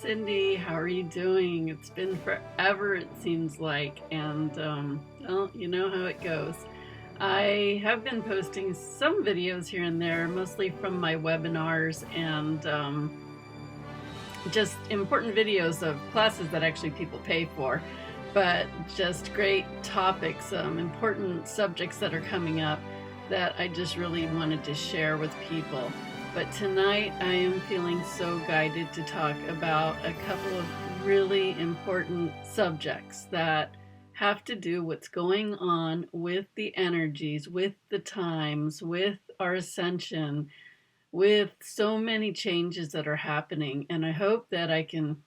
Cindy. How are you doing? It's been forever, it seems like, and well, you know how it goes. I have been posting some videos here and there, mostly from my webinars and just important videos of classes that actually people pay for, but just great topics, important subjects that are coming up that I just really wanted to share with people. But tonight I am feeling so guided to talk about a couple of really important subjects that have to do what's going on with the energies, with the times, with our ascension, with so many changes that are happening. And I hope that I can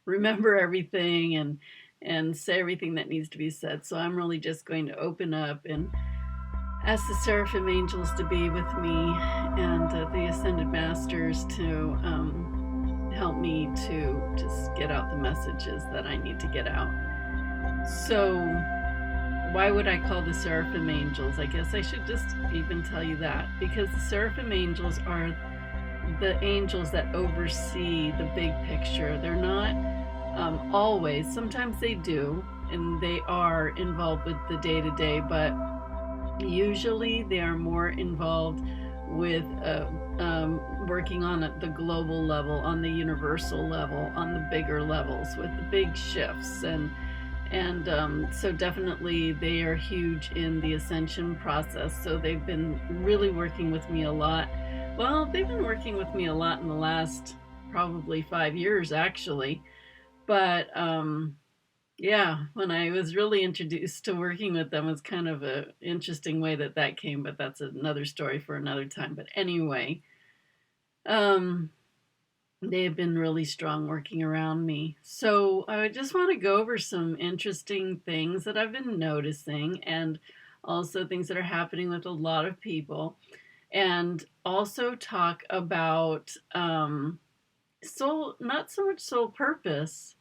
remember everything and say everything that needs to be said. So I'm really just going to open up and ask the seraphim angels to be with me and the ascended masters to help me to just get out the messages that I need to get out. So why would I call the seraphim angels? I guess I should just even tell you that, because the seraphim angels are the angels that oversee the big picture. They're not always, sometimes they do, and they are involved with the day-to-day, but usually they are more involved with working on the global level, on the universal level, on the bigger levels, with the big shifts. And so definitely they are huge in the ascension process. So they've been really working with me a lot. Well, they've been working with me a lot in the last probably 5 years, actually. But yeah, when I was really introduced to working with them, it's kind of an interesting way that came, but that's another story for another time. But anyway, um, they have been really strong working around me. So I just want to go over some interesting things that I've been noticing, and also things that are happening with a lot of people, and also talk about soul, not so much soul purpose,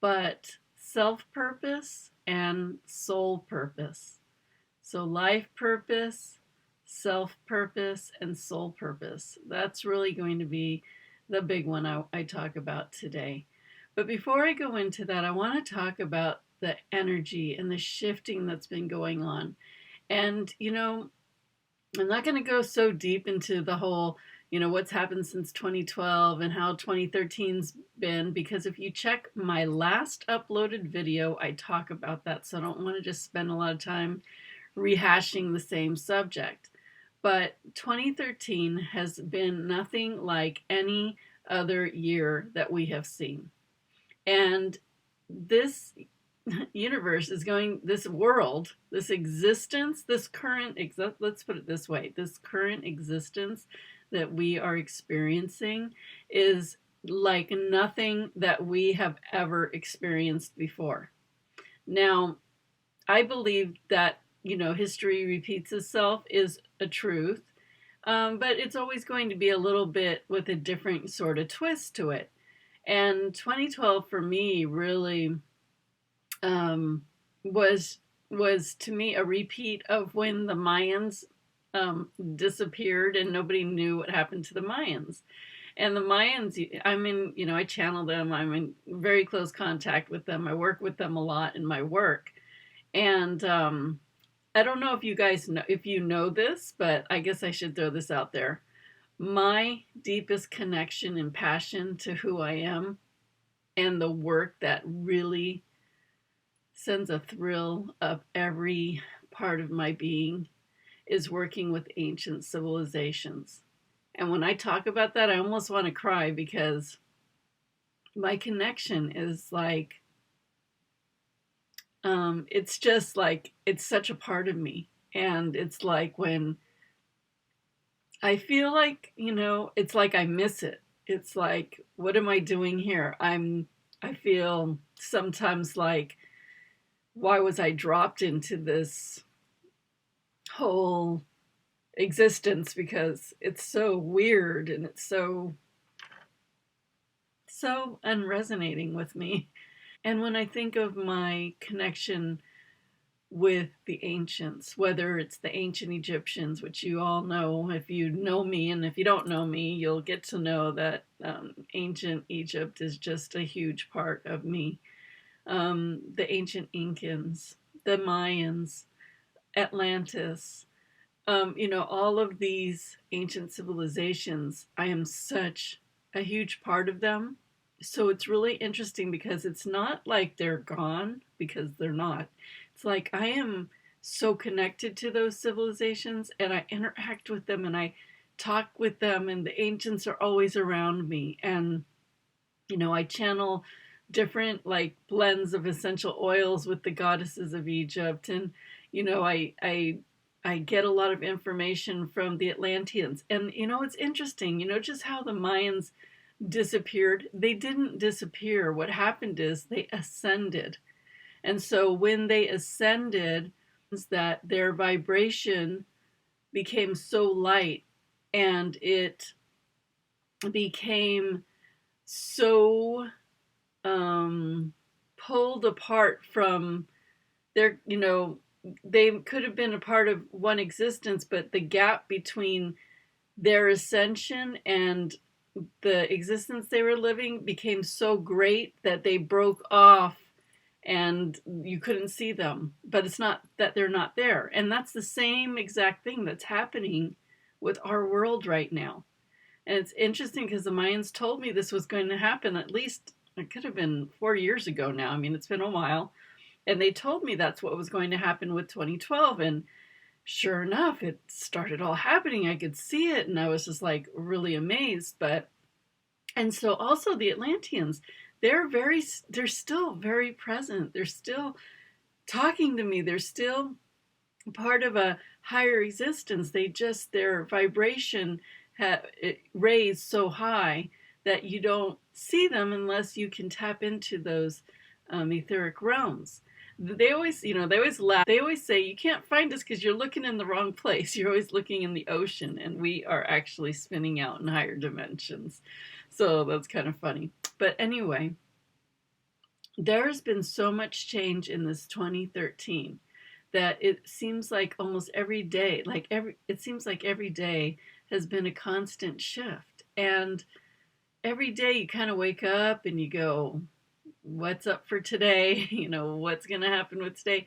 but self purpose and soul purpose. So life purpose, self purpose, and soul purpose. That's really going to be the big one I talk about today. But before I go into that, I want to talk about the energy and the shifting that's been going on. And, I'm not going to go so deep into the whole, what's happened since 2012 and how 2013's been, because if you check my last uploaded video, I talk about that. So I don't want to just spend a lot of time rehashing the same subject. But 2013 has been nothing like any other year that we have seen. And this universe is going, this world, this existence, this current, let's put it this way, this current existence that we are experiencing is like nothing that we have ever experienced before. Now, I believe that, history repeats itself is a truth, but it's always going to be a little bit with a different sort of twist to it. And 2012 for me really um, was to me a repeat of when the Mayans disappeared and nobody knew what happened to the Mayans. And the Mayans, I channel them. I'm in very close contact with them. I work with them a lot in my work. And I don't know if you guys know, if you know this, but I guess I should throw this out there. My deepest connection and passion to who I am and the work that really sends a thrill up every part of my being is working with ancient civilizations. And when I talk about that, I almost want to cry, because my connection is like, it's just like, it's such a part of me. And it's like when I feel like, it's like I miss it. It's like, what am I doing here? I feel sometimes like, why was I dropped into this whole existence? Because it's so weird and it's so unresonating with me. And when I think of my connection with the ancients, whether it's the ancient Egyptians, which you all know if you know me, and if you don't know me, you'll get to know that ancient Egypt is just a huge part of me. The ancient Incans, the Mayans, Atlantis, all of these ancient civilizations, I am such a huge part of them. So it's really interesting because it's not like they're gone, because they're not. It's like I am so connected to those civilizations and I interact with them and I talk with them, and the ancients are always around me. And, I channel different like blends of essential oils with the goddesses of Egypt. And, I get a lot of information from the Atlanteans. And, it's interesting, just how the Mayans disappeared. They didn't disappear. What happened is they ascended. And so when they ascended, that their vibration became so light and it became so pulled apart from their, they could have been a part of one existence, but the gap between their ascension and the existence they were living became so great that they broke off and you couldn't see them. But it's not that they're not there. And that's the same exact thing that's happening with our world right now. And it's interesting because the Mayans told me this was going to happen, at least it could have been 4 years ago now. I mean, it's been a while. And they told me that's what was going to happen with 2012. And sure enough, it started all happening. I could see it and I was just like really amazed. And so also the Atlanteans, they're still very present. They're still talking to me. They're still part of a higher existence. Their vibration raised so high that you don't see them unless you can tap into those etheric realms. They always laugh. They always say, you can't find us because you're looking in the wrong place. You're always looking in the ocean, and we are actually spinning out in higher dimensions. So that's kind of funny. But anyway, there's been so much change in this 2013 that it seems like almost every day, it seems like every day has been a constant shift. And every day you kind of wake up and you go, what's up for today? What's going to happen with today?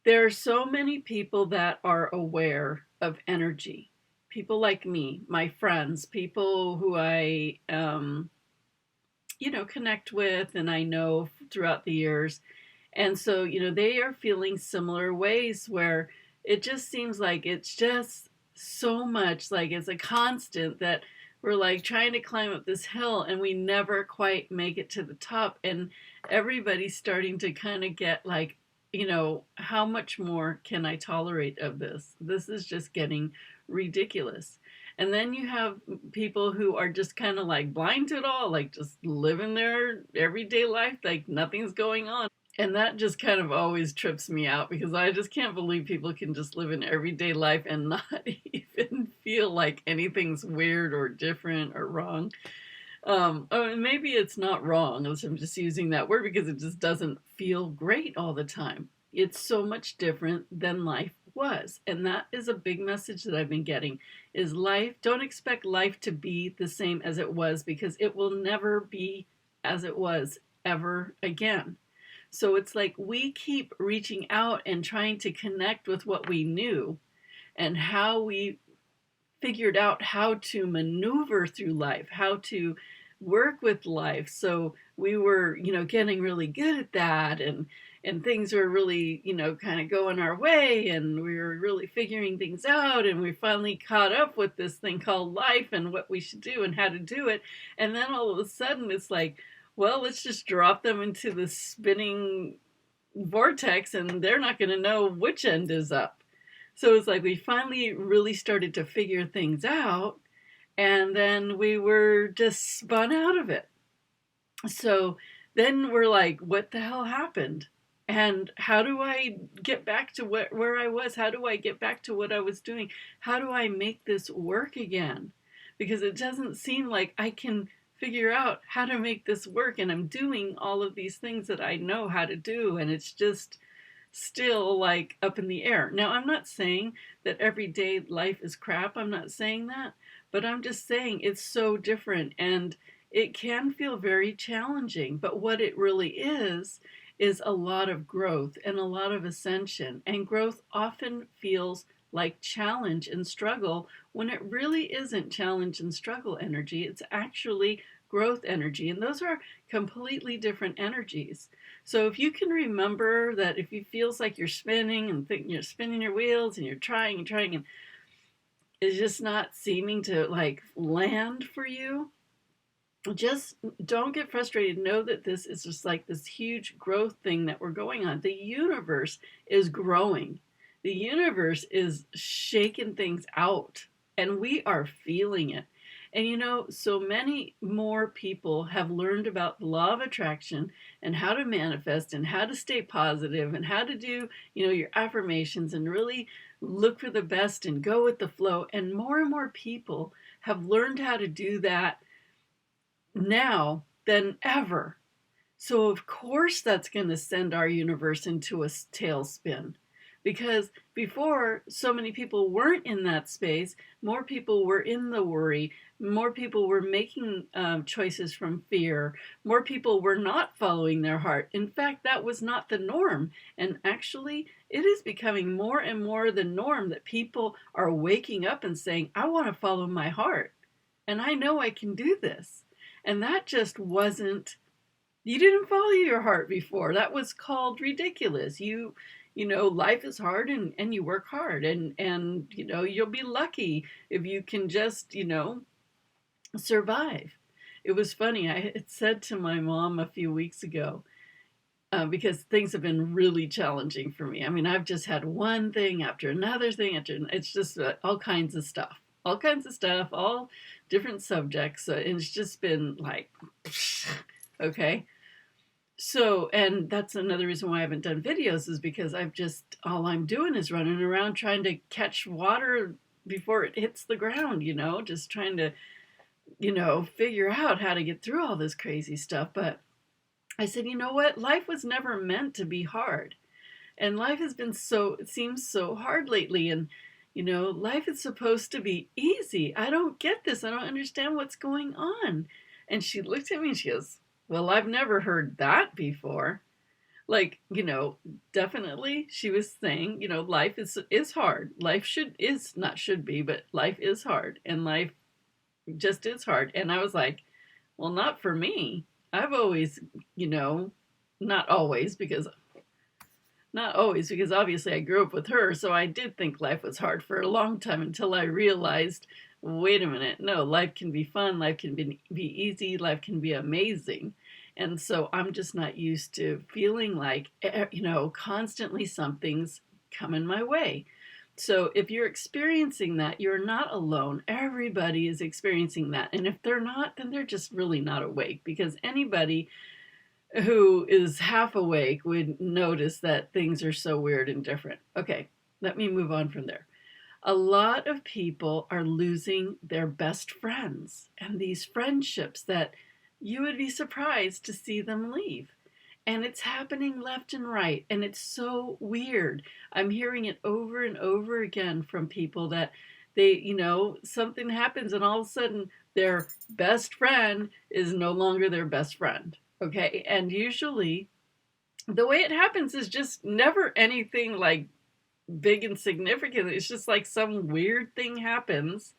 There are so many people that are aware of energy. People like me, my friends, people who I, connect with and I know throughout the years. And so, they are feeling similar ways where it just seems like it's just so much like it's a constant that we're like trying to climb up this hill and we never quite make it to the top. And everybody's starting to kind of get like, how much more can I tolerate of this? This is just getting ridiculous. And then you have people who are just kind of like blind to it all, like just living their everyday life, like nothing's going on. And that just kind of always trips me out because I just can't believe people can just live an everyday life and not even feel like anything's weird or different or wrong. Maybe it's not wrong. I'm just using that word because it just doesn't feel great all the time. It's so much different than life was. And that is a big message that I've been getting is don't expect life to be the same as it was because it will never be as it was ever again. So it's like we keep reaching out and trying to connect with what we knew and how we figured out how to maneuver through life, how to work with life. So we were, getting really good at that and things were really, kind of going our way and we were really figuring things out and we finally caught up with this thing called life and what we should do and how to do it. And then all of a sudden it's like, well, let's just drop them into the spinning vortex and they're not going to know which end is up. So it's like we finally really started to figure things out and then we were just spun out of it. So then we're like, what the hell happened? And how do I get back to where I was? How do I get back to what I was doing? How do I make this work again? Because it doesn't seem like I can figure out how to make this work and I'm doing all of these things that I know how to do and it's just still like up in the air. Now, I'm not saying that everyday life is crap. I'm not saying that, but I'm just saying it's so different and it can feel very challenging. But what it really is a lot of growth and a lot of ascension. And growth often feels like challenge and struggle when it really isn't challenge and struggle energy. It's actually growth energy. And those are completely different energies. So if you can remember that if it feels like you're spinning and you're spinning your wheels and you're trying and it's just not seeming to like land for you, just don't get frustrated. Know that this is just like this huge growth thing that we're going on. The universe is growing. The universe is shaking things out and we are feeling it. And you know, so many more people have learned about the law of attraction and how to manifest and how to stay positive and how to do, you know, your affirmations and really look for the best and go with the flow. And more people have learned how to do that now than ever. So of course that's going to send our universe into a tailspin, because before so many people weren't in that space. More people were in the worry. More people were making choices from fear. More people were not following their heart. In fact, that was not the norm. And actually, it is becoming more and more the norm that people are waking up and saying, I want to follow my heart. And I know I can do this. And that just wasn't, you didn't follow your heart before. That was called ridiculous. You know, life is hard and you work hard and, you know, you'll be lucky if you can just, you know, survive. It was funny. I had said to my mom a few weeks ago, because things have been really challenging for me. I mean, I've just had one thing after another thing after, it's just all kinds of stuff. All kinds of stuff, all different subjects. And it's just been like, okay. So, and that's another reason why I haven't done videos, is because all I'm doing is running around trying to catch water before it hits the ground, you know, just trying to, you know, figure out how to get through all this crazy stuff. But I said, you know what? Life was never meant to be hard. And life has been it seems so hard lately. And you know, life is supposed to be easy. I don't get this. I don't understand what's going on. And she looked at me and she goes, well, I've never heard that before. Like, you know, definitely she was saying, you know, life is hard. Life should be, but life is hard. And life just is hard. And I was like, well, not for me. I've always, you know, not always, because obviously I grew up with her, so I did think life was hard for a long time until I realized, wait a minute, no, life can be fun, life can be easy, life can be amazing. And so I'm just not used to feeling like, you know, constantly something's coming my way. So if you're experiencing that, you're not alone. Everybody is experiencing that. And if they're not, then they're just really not awake, because anybody who is half awake would notice that things are so weird and different. Okay, let me move on from there. A lot of people are losing their best friends and these friendships that you would be surprised to see them leave. And it's happening left and right. And it's so weird. I'm hearing it over and over again from people that they, you know, something happens and all of a sudden their best friend is no longer their best friend. Okay, and usually the way it happens is just never anything like big and significant. It's just like some weird thing happens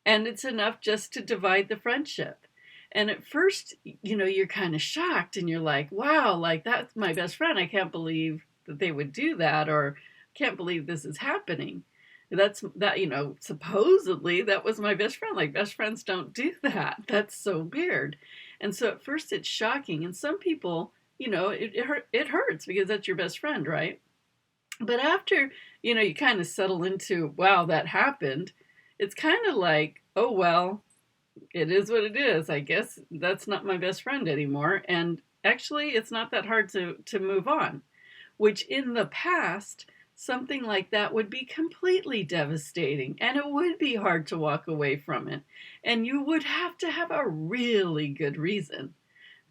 and it's enough just to divide the friendship. And at first, you know, you're kind of shocked and you're like, wow, like that's my best friend. I can't believe that they would do that, or can't believe this is happening. That, you know, supposedly that was my best friend. Like best friends don't do that. That's so weird. And so at first it's shocking. And some people, you know, it hurts because that's your best friend, right? But after, you know, you kind of settle into, wow, that happened. It's kind of like, oh, well, it is what it is. I guess that's not my best friend anymore. And actually, it's not that hard to move on, which in the past, something like that would be completely devastating, and it would be hard to walk away from it. And you would have to have a really good reason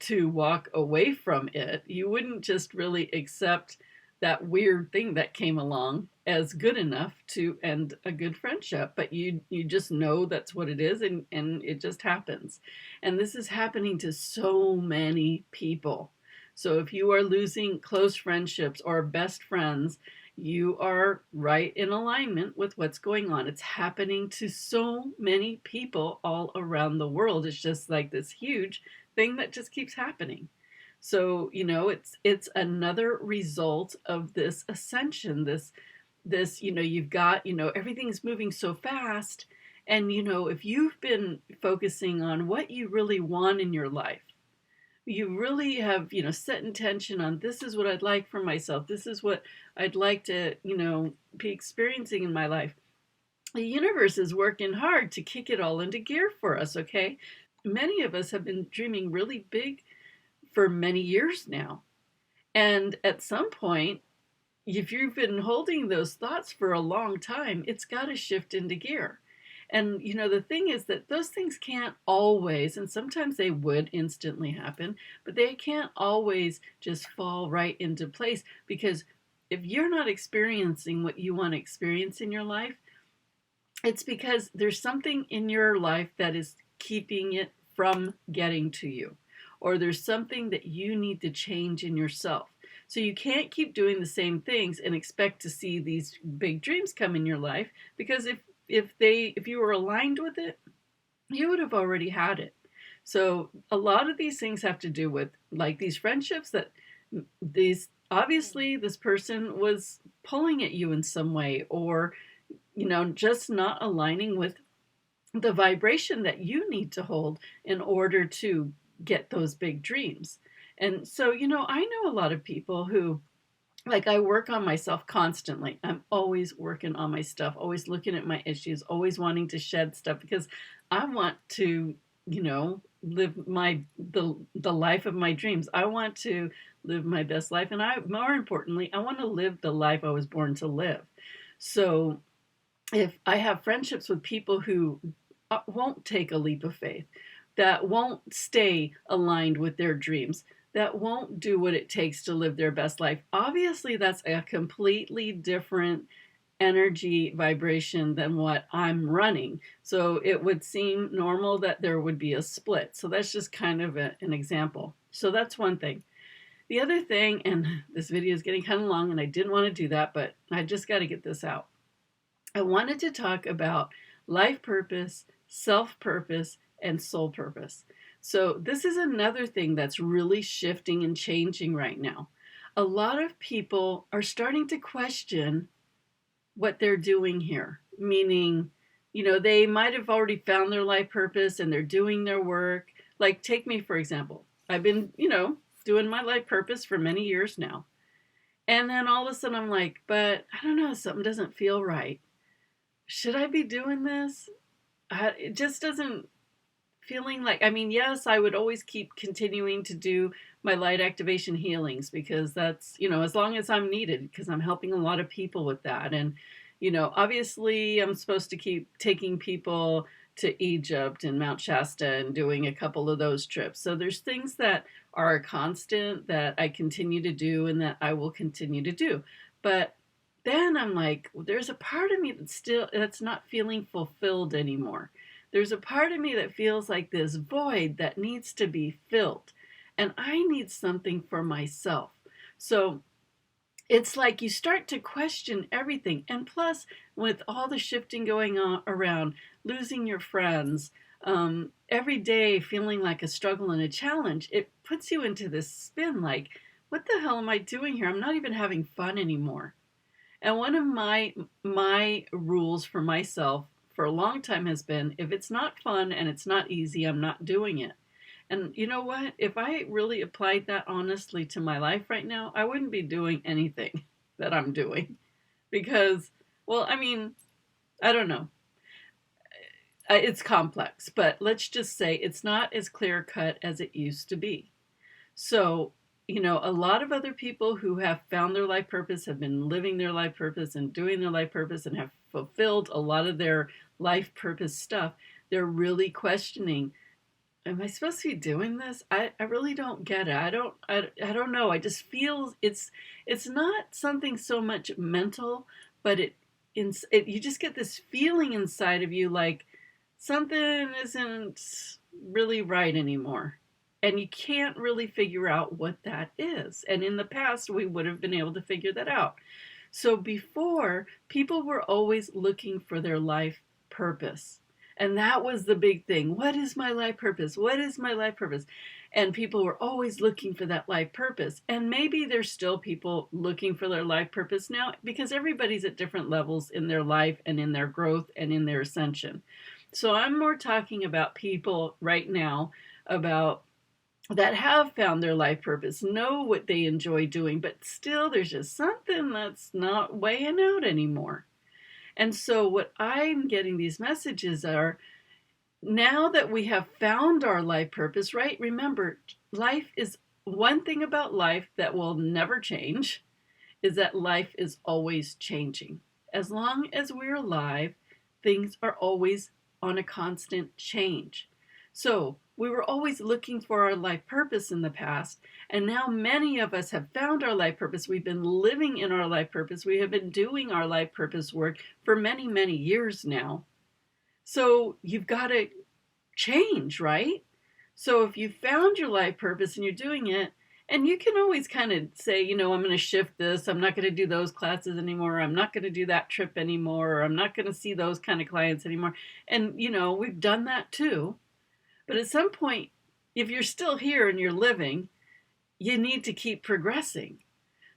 to walk away from it. You wouldn't just really accept that weird thing that came along as good enough to end a good friendship, but you just know that's what it is, and it just happens. And this is happening to so many people. So if you are losing close friendships or best friends, you are right in alignment with what's going on. It's happening to so many people all around the world. It's just like this huge thing that just keeps happening. So, it's another result of this ascension, this, you've got, everything's moving so fast. And, if you've been focusing on what you really want in your life, you really have, set intention on, this is what I'd like for myself. This is what I'd like to, be experiencing in my life. The universe is working hard to kick it all into gear for us, okay? Many of us have been dreaming really big for many years now. And at some point, if you've been holding those thoughts for a long time, it's got to shift into gear. And, the thing is that those things can't always, and sometimes they would instantly happen, but they can't always just fall right into place, because if you're not experiencing what you want to experience in your life, it's because there's something in your life that is keeping it from getting to you, or there's something that you need to change in yourself. So you can't keep doing the same things and expect to see these big dreams come in your life, because if you were aligned with it, you would have already had it. So a lot of these things have to do with, like, these friendships that obviously this person was pulling at you in some way, or just not aligning with the vibration that you need to hold in order to get those big dreams. And so, I know a lot of people who, like, I work on myself constantly. I'm always working on my stuff, always looking at my issues, always wanting to shed stuff, because I want to, live the life of my dreams. I want to live my best life. And more importantly, I want to live the life I was born to live. So if I have friendships with people who won't take a leap of faith, that won't stay aligned with their dreams, that won't do what it takes to live their best life, obviously that's a completely different energy vibration than what I'm running. So it would seem normal that there would be a split. So that's just kind of an example. So that's one thing. The other thing, and this video is getting kind of long and I didn't want to do that, but I just got to get this out. I wanted to talk about life purpose, self-purpose, and soul purpose. So this is another thing that's really shifting and changing right now. A lot of people are starting to question what they're doing here, meaning, they might have already found their life purpose and they're doing their work. Like, take me, for example. I've been, doing my life purpose for many years now. And then all of a sudden I'm like, but I don't know, something doesn't feel right. Should I be doing this? It just doesn't feeling like, yes, I would always keep continuing to do my light activation healings, because that's, as long as I'm needed, because I'm helping a lot of people with that. And, obviously I'm supposed to keep taking people to Egypt and Mount Shasta and doing a couple of those trips. So there's things that are a constant that I continue to do and that I will continue to do. But then I'm like, there's a part of me that's not feeling fulfilled anymore. There's a part of me that feels like this void that needs to be filled. And I need something for myself. So it's like you start to question everything. And plus, with all the shifting going on around, losing your friends, every day feeling like a struggle and a challenge, it puts you into this spin like, what the hell am I doing here? I'm not even having fun anymore. And one of my rules for myself for a long time has been, if it's not fun and it's not easy, I'm not doing it. And you know what? If I really applied that honestly to my life right now, I wouldn't be doing anything that I'm doing. Because, well, I don't know. It's complex, but let's just say it's not as clear cut as it used to be. So, a lot of other people who have found their life purpose, have been living their life purpose and doing their life purpose and have fulfilled a lot of their life purpose stuff, they're really questioning, am I supposed to be doing this? I really don't get it. I don't know. I just feel it's not something so much mental, but it you just get this feeling inside of you like something isn't really right anymore. And you can't really figure out what that is. And in the past, we would have been able to figure that out. So before, people were always looking for their life purpose. And that was the big thing. What is my life purpose? What is my life purpose? And people were always looking for that life purpose. And maybe there's still people looking for their life purpose now because everybody's at different levels in their life and in their growth and in their ascension. So I'm more talking about people right now about that have found their life purpose, know what they enjoy doing, but still there's just something that's not weighing out anymore. And so what I'm getting these messages are now that we have found our life purpose, right? Remember, life is one thing about life that will never change is that life is always changing. As long as we're alive, things are always on a constant change. So we were always looking for our life purpose in the past, and now many of us have found our life purpose. We've been living in our life purpose. We have been doing our life purpose work for many, many years now. So you've got to change, right? So if you found your life purpose and you're doing it, and you can always kind of say, I'm going to shift this. I'm not going to do those classes anymore. I'm not going to do that trip anymore. Or I'm not going to see those kind of clients anymore. And, we've done that too. But at some point, if you're still here and you're living, you need to keep progressing.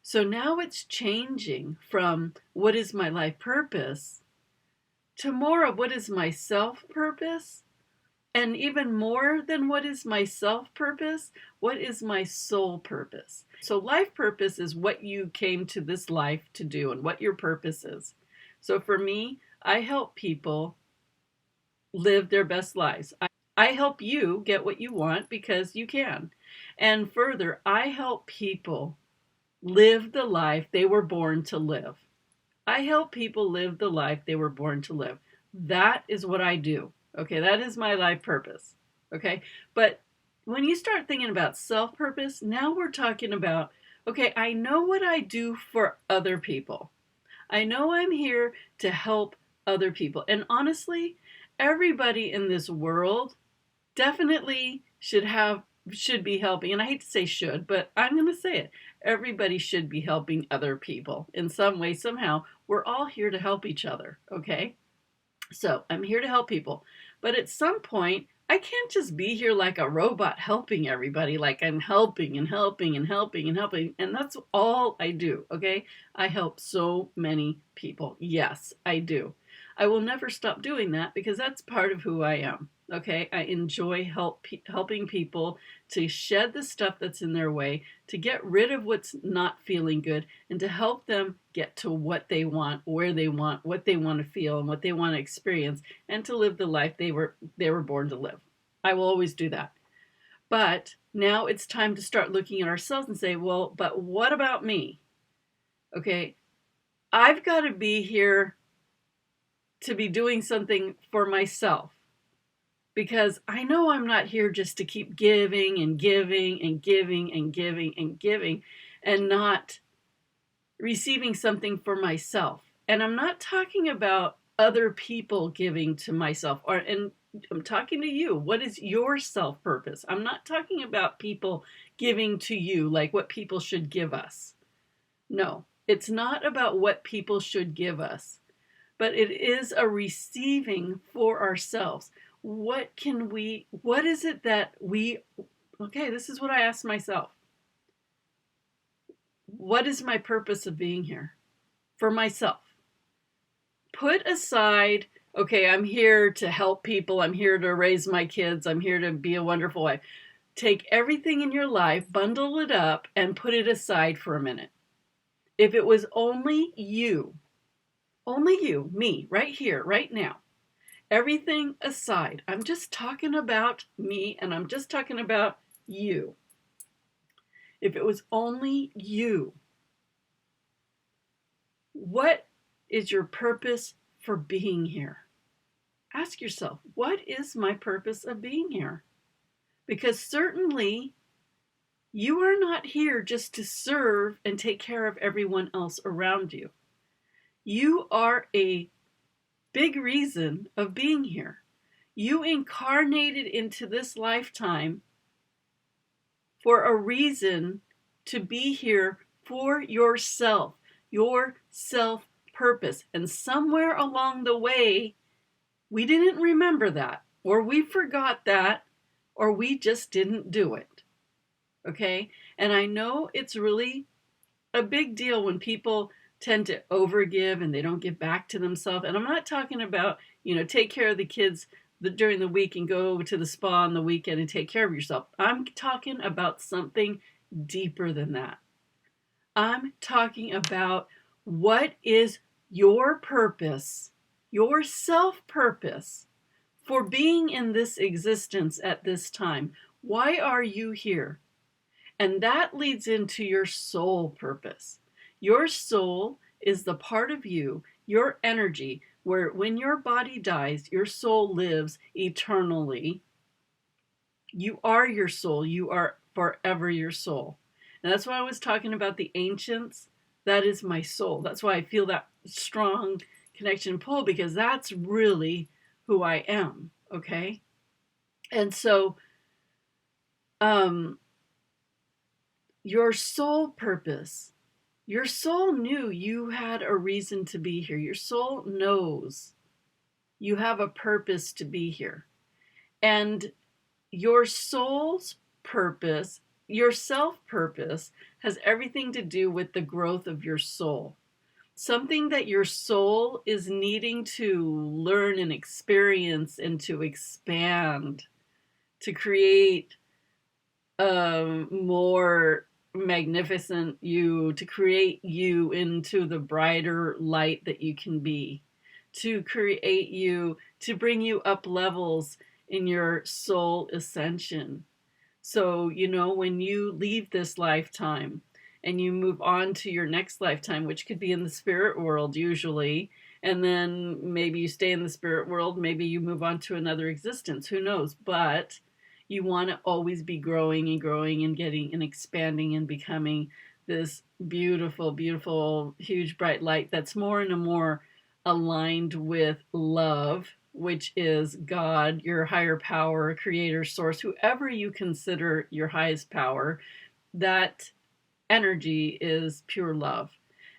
So now it's changing from what is my life purpose to more of what is my self purpose. And even more than what is my self purpose, what is my soul purpose? So, life purpose is what you came to this life to do and what your purpose is. So, for me, I help people live their best lives. I help you get what you want because you can. And further, I help people live the life they were born to live. I help people live the life they were born to live. That is what I do. Okay, that is my life purpose. Okay, but when you start thinking about self purpose, now we're talking about, okay, I know what I do for other people. I know I'm here to help other people. And honestly, everybody in this world definitely should be helping. And I hate to say should, but I'm going to say it. Everybody should be helping other people in some way, somehow. We're all here to help each other, okay? So I'm here to help people. But at some point, I can't just be here like a robot helping everybody, like I'm helping and helping and helping and helping. And that's all I do, okay? I help so many people. Yes, I do. I will never stop doing that because that's part of who I am. Okay, I enjoy helping people to shed the stuff that's in their way, to get rid of what's not feeling good, and to help them get to what they want, where they want, what they want to feel, and what they want to experience, and to live the life they were born to live. I will always do that. But now it's time to start looking at ourselves and say, well, but what about me? Okay, I've got to be here to be doing something for myself. Because I know I'm not here just to keep giving and giving and giving and giving and giving and not receiving something for myself. And I'm not talking about other people giving to myself, and I'm talking to you. What is your self purpose? I'm not talking about people giving to you like what people should give us. No, it's not about what people should give us, but it is a receiving for ourselves. What is it that okay, this is what I asked myself. What is my purpose of being here? For myself. Put aside, okay, I'm here to help people. I'm here to raise my kids. I'm here to be a wonderful wife. Take everything in your life, bundle it up, and put it aside for a minute. If it was only you, me, right here, right now, everything aside, I'm just talking about me and I'm just talking about you. If it was only you, what is your purpose for being here? Ask yourself, what is my purpose of being here? Because certainly you are not here just to serve and take care of everyone else around you. You are a big reason of being here. You incarnated into this lifetime for a reason to be here for yourself, your self purpose. And somewhere along the way, we didn't remember that, or we forgot that, or we just didn't do it. Okay? And I know it's really a big deal when people tend to overgive and they don't give back to themselves. And I'm not talking about, take care of the kids during the week and go to the spa on the weekend and take care of yourself. I'm talking about something deeper than that. I'm talking about what is your purpose, your self-purpose for being in this existence at this time. Why are you here? And that leads into your soul purpose. Your soul is the part of you, your energy, where when your body dies, your soul lives eternally. You are your soul. You are forever your soul. And that's why I was talking about the ancients. That is my soul. That's why I feel that strong connection and pull, because that's really who I am. Okay? And so, your soul purpose, your soul knew you had a reason to be here. Your soul knows you have a purpose to be here. And your soul's purpose, your self-purpose, has everything to do with the growth of your soul. Something that your soul is needing to learn and experience and to expand, to create a more magnificent you, to create you into the brighter light that you can be, to create you, to bring you up levels in your soul ascension. So, when you leave this lifetime and you move on to your next lifetime, which could be in the spirit world usually, and then maybe you stay in the spirit world, maybe you move on to another existence, who knows? But you want to always be growing and growing and getting and expanding and becoming this beautiful, beautiful, huge, bright light that's more and more aligned with love, which is God, your higher power, creator, source, whoever you consider your highest power. That energy is pure love.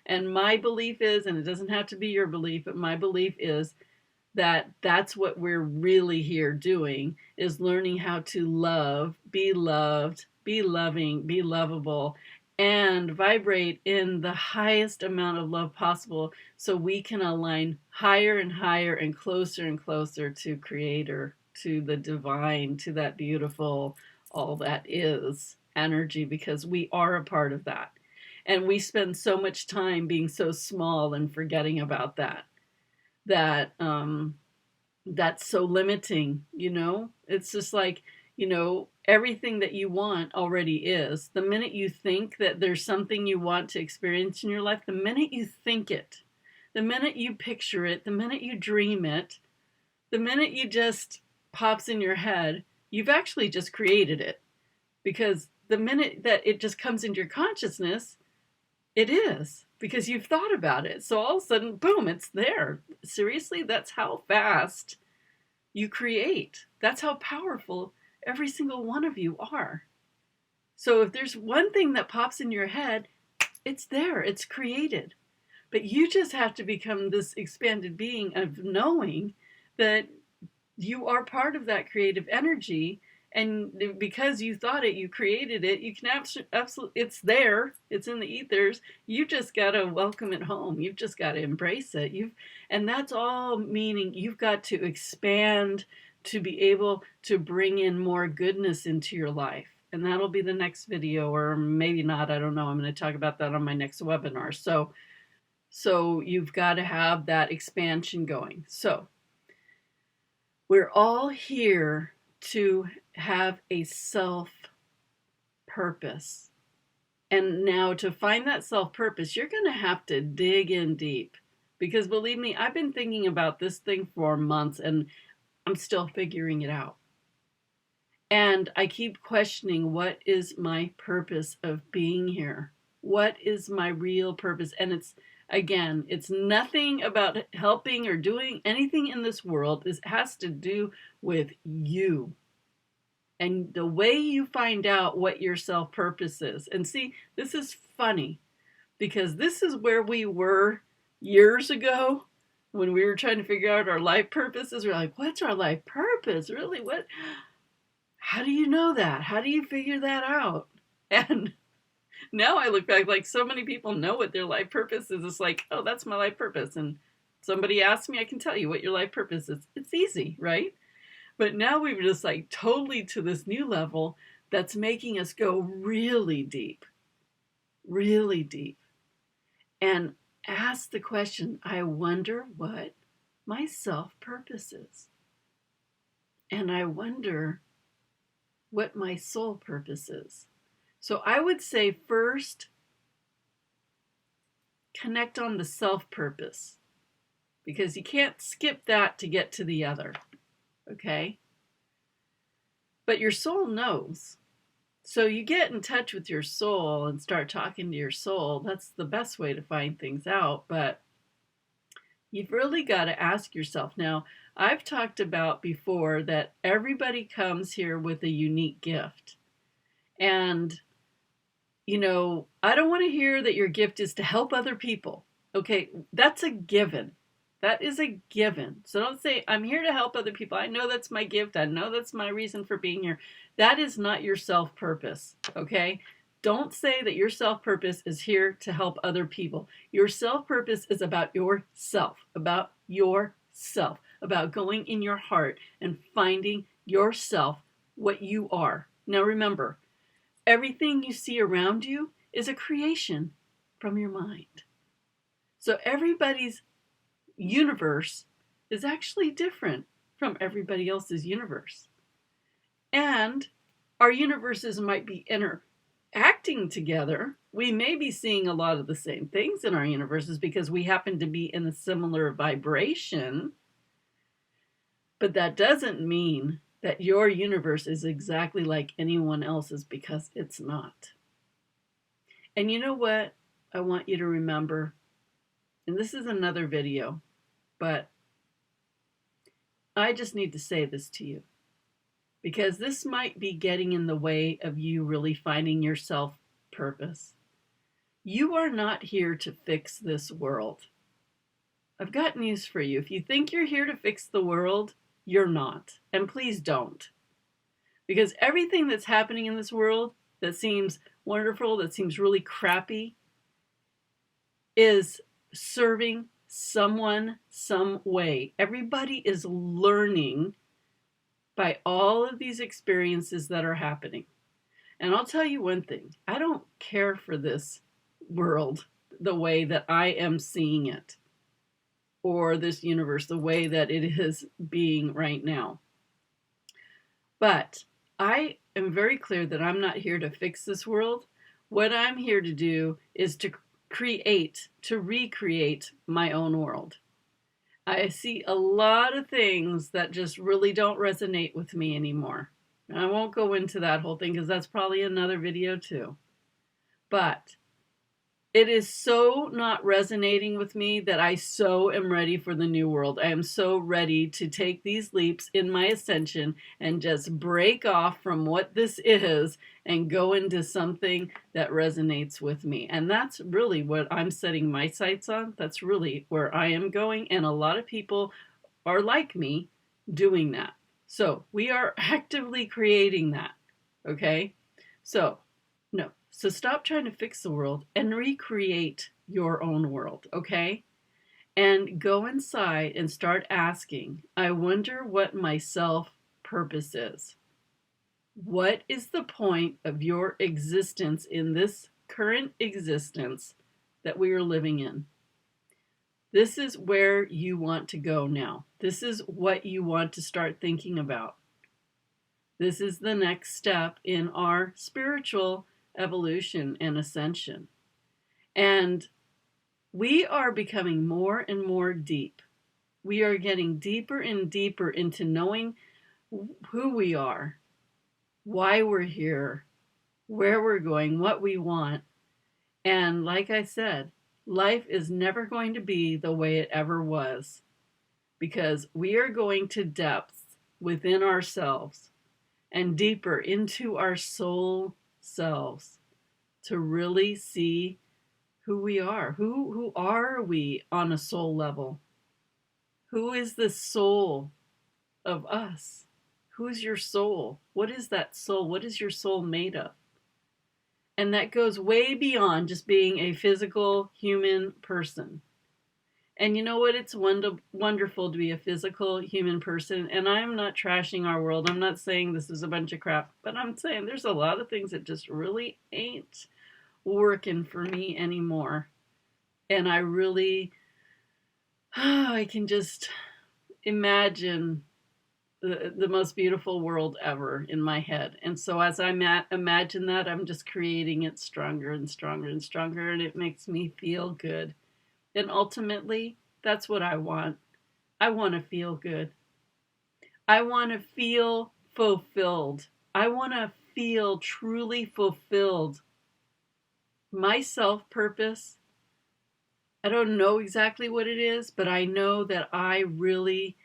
And my belief is, and it doesn't have to be your belief, but my belief is that that's what we're really here doing, is learning how to love, be loved, be loving, be lovable, and vibrate in the highest amount of love possible so we can align higher and higher and closer to Creator, to the divine, to that beautiful, all that is energy, because we are a part of that. And we spend so much time being so small and forgetting about that. That's so limiting, It's just like, everything that you want already is. The minute you think that there's something you want to experience in your life, the minute you think it, the minute you picture it, the minute you dream it, the minute you just pops in your head, you've actually just created it. Because the minute that it just comes into your consciousness, it is, because you've thought about it. So all of a sudden, boom, it's there. Seriously, that's how fast you create. That's how powerful every single one of you are. So if there's one thing that pops in your head, it's there, it's created. But you just have to become this expanded being of knowing that you are part of that creative energy. And because you thought it, you created it, you can absolutely, it's there, it's in the ethers. You just got to welcome it home. You've just got to embrace it. And that's all meaning you've got to expand to be able to bring in more goodness into your life. And that'll be the next video, or maybe not, I don't know. I'm going to talk about that on my next webinar. So you've got to have that expansion going. So we're all here to have a self purpose. And now to find that self purpose, you're going to have to dig in deep, because believe me, I've been thinking about this thing for months and I'm still figuring it out. And I keep questioning, what is my purpose of being here? What is my real purpose? And again, it's nothing about helping or doing anything in this world. This has to do with you and the way you find out what your self purpose is. And see, this is funny because this is where we were years ago when we were trying to figure out our life purposes. We're like, what's our life purpose? Really? How do you know that? How do you figure that out? And now I look back, like, so many people know what their life purpose is. It's like, oh, that's my life purpose. And somebody asks me, I can tell you what your life purpose is. It's easy, right? But now we've just like totally to this new level that's making us go really deep, and ask the question, I wonder what my self purpose is. And I wonder what my soul purpose is. So I would say first, connect on the self purpose, because you can't skip that to get to the other, okay? But your soul knows. So you get in touch with your soul and start talking to your soul. That's the best way to find things out. But you've really got to ask yourself. Now, I've talked about before that everybody comes here with a unique gift. And, you know, I don't want to hear that your gift is to help other people. Okay, that's a given. That is a given. So don't say, I'm here to help other people. I know that's my gift. I know that's my reason for being here. That is not your self-purpose, okay? Don't say that your self-purpose is here to help other people. Your self-purpose is about yourself, about going in your heart and finding yourself, what you are. Now remember, everything you see around you is a creation from your mind. So everybody's universe is actually different from everybody else's universe. And our universes might be interacting together. We may be seeing a lot of the same things in our universes because we happen to be in a similar vibration. But that doesn't mean that your universe is exactly like anyone else's, because it's not. And you know what I want you to remember? And this is another video, but I just need to say this to you, because this might be getting in the way of you really finding your self purpose. You are not here to fix this world. I've got news for you. If you think you're here to fix the world, you're not. And please don't. Because everything that's happening in this world that seems wonderful, that seems really crappy, is serving someone some way. Everybody is learning by all of these experiences that are happening. And I'll tell you one thing, I don't care for this world the way that I am seeing it, or this universe the way that it is being right now. But I am very clear that I'm not here to fix this world. What I'm here to do is to recreate my own world. I see a lot of things that just really don't resonate with me anymore. And I won't go into that whole thing because that's probably another video too. But it is so not resonating with me that I so am ready for the new world. I am so ready to take these leaps in my ascension and just break off from what this is and go into something that resonates with me. And that's really what I'm setting my sights on. That's really where I am going. And a lot of people are like me doing that. So we are actively creating that. Okay? So stop trying to fix the world and recreate your own world, okay? And go inside and start asking, I wonder what my self-purpose is. What is the point of your existence in this current existence that we are living in? This is where you want to go now. This is what you want to start thinking about. This is the next step in our spiritual evolution and ascension. And we are becoming more and more deep. We are getting deeper and deeper into knowing who we are why we're here, where we're going, what we want. And like I said, life is never going to be the way it ever was, because we are going to depths within ourselves and deeper into our soul selves to really see who we are. Who are we on a soul level? Who is the soul of us? Who is your soul? What is that soul? What is your soul made of? And that goes way beyond just being a physical human person. And you know what? It's wonderful to be a physical human person. And I'm not trashing our world. I'm not saying this is a bunch of crap, but I'm saying there's a lot of things that just really ain't working for me anymore. And I really, I can just imagine the most beautiful world ever in my head. And so as I imagine that, I'm just creating it stronger and stronger and stronger, and it makes me feel good. And ultimately, that's what I want. I want to feel good. I want to feel fulfilled. I want to feel truly fulfilled. My self-purpose, I don't know exactly what it is, but I know that I really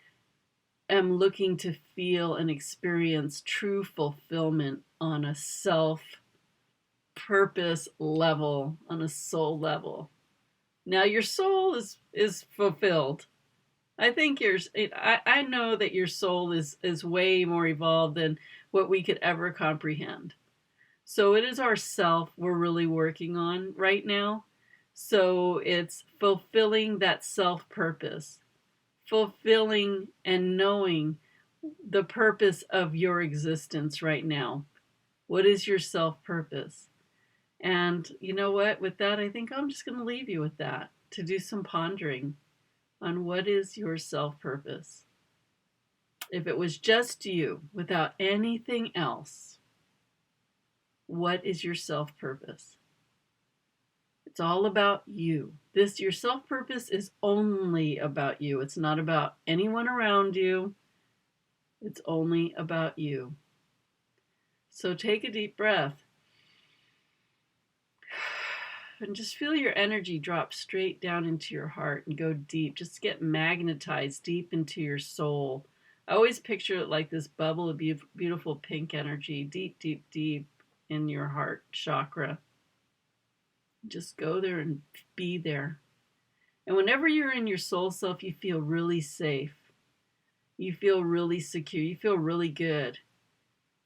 am looking to feel and experience true fulfillment on a self-purpose level, on a soul level. Now your soul is fulfilled. I think I know that your soul is way more evolved than what we could ever comprehend. So it is our self we're really working on right now. So it's fulfilling that self-purpose, fulfilling and knowing the purpose of your existence right now. What is your self-purpose? And you know what? With that, I think I'm just going to leave you with that, to do some pondering on what is your self-purpose. If it was just you, without anything else, what is your self-purpose? It's all about you. Your self-purpose is only about you. It's not about anyone around you. It's only about you. So take a deep breath and just feel your energy drop straight down into your heart and go deep. Just get magnetized deep into your soul. I always picture it like this bubble of beautiful pink energy, deep, deep, deep in your heart chakra. Just go there and be there. And whenever you're in your soul self, you feel really safe. You feel really secure. You feel really good.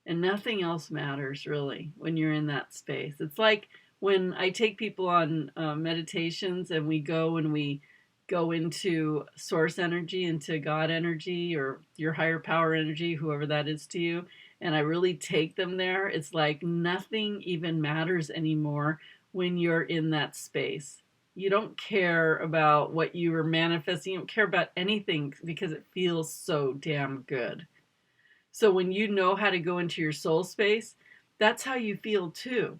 And nothing else matters, really, when you're in that space. It's like when I take people on meditations and we go into source energy, into God energy, or your higher power energy, whoever that is to you, and I really take them there. It's like nothing even matters anymore when you're in that space. You don't care about what you are manifesting. You don't care about anything because it feels so damn good. So when you know how to go into your soul space, that's how you feel too.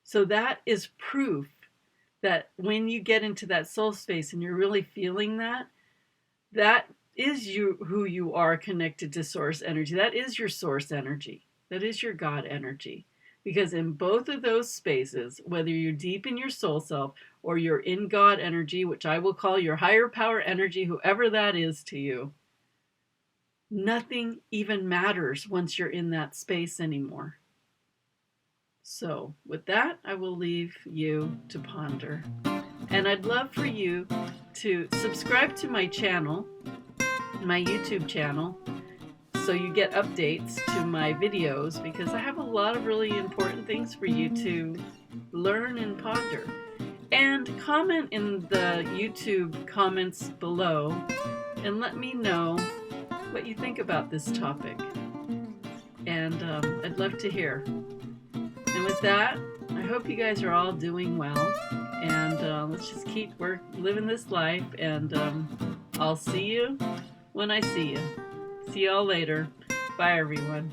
So that is proof that when you get into that soul space and you're really feeling that, that is you, who you are connected to source energy. That is your source energy. That is your God energy. Because in both of those spaces, whether you're deep in your soul self or you're in God energy, which I will call your higher power energy, whoever that is to you, nothing even matters once you're in that space anymore. So with that, I will leave you to ponder. And I'd love for you to subscribe to my channel, my YouTube channel, so you get updates to my videos, because I have a lot of really important things for you to learn and ponder. And comment in the YouTube comments below and let me know what you think about this topic. And I'd love to hear. And with that, I hope you guys are all doing well. And let's just keep living this life. And I'll see you when I see you. See y'all later. Bye, everyone.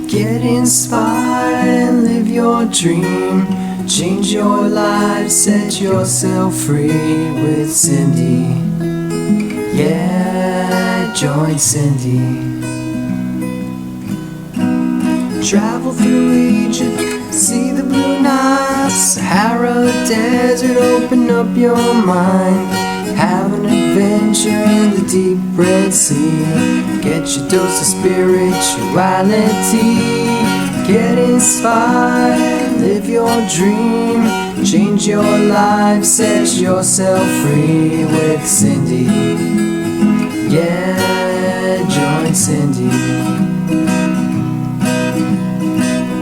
Get inspired and live your dream. Change your life, set yourself free with Cindy. Yeah, join Cindy. Travel through Egypt, see the blue Nile, Sahara Desert, open up your mind. Have an adventure in the deep Red Sea. Get your dose of spirituality. Get inspired, live your dream. Change your life, set yourself free with Cindy. Yeah, join Cindy.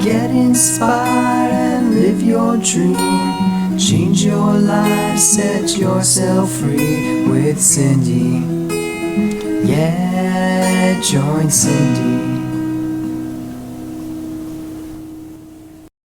Get inspired and live your dream. Change your life, set yourself free with Cindy. Yeah, join Cindy.